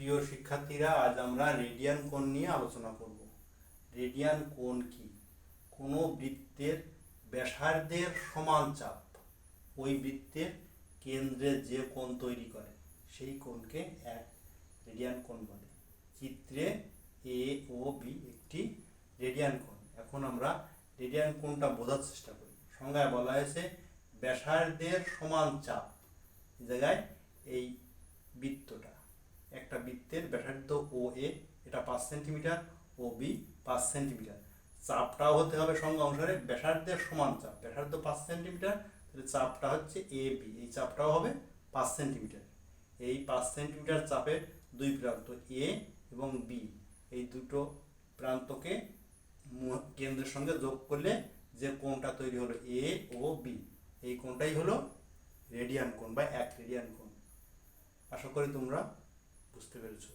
প্রিয় শিক্ষার্থীরা, আজ আমরা রেডিয়ান কোণ নিয়ে আলোচনা করব। রেডিয়ান কোণ কি? কোনো বৃত্তের ব্যাসার্ধের সমান চাপ ওই বৃত্তের কেন্দ্রে যে কোণ তৈরি করে সেই কোণকে এক রেডিয়ান কোণ বলে। চিত্রে এ ও বি একটি রেডিয়ান কোণ। এখন আমরা রেডিয়ান কোণটা বোঝার চেষ্টা করি। সংজ্ঞায় বলা হয়েছে ব্যাসার্ধের সমান চাপ। এই জায়গায় এই বৃত্তটা, একটা বৃত্তের ব্যাসার্ধ ও এ, এটা 5 সেন্টিমিটার, ও বি 5 সেন্টিমিটার। চাপটাও হতে হবে সংজ্ঞা অনুসারে ব্যাসার্ধের সমান চাপ। ব্যাসার্ধ 5 সেন্টিমিটার, তাহলে চাপটা হচ্ছে এ বি, এই চাপটাও হবে 5 সেন্টিমিটার। এই 5 সেন্টিমিটার চাপের দুই প্রান্ত এ এবং বি, এই দুটো প্রান্তকে কেন্দ্রের সঙ্গে যোগ করলে যে কোণটা তৈরি হলো এ ও বি, এই কোণটাই হলো রেডিয়ান কোণ বা এক রেডিয়ান কোণ। আশা করি তোমরা বুঝতে পেরেছো।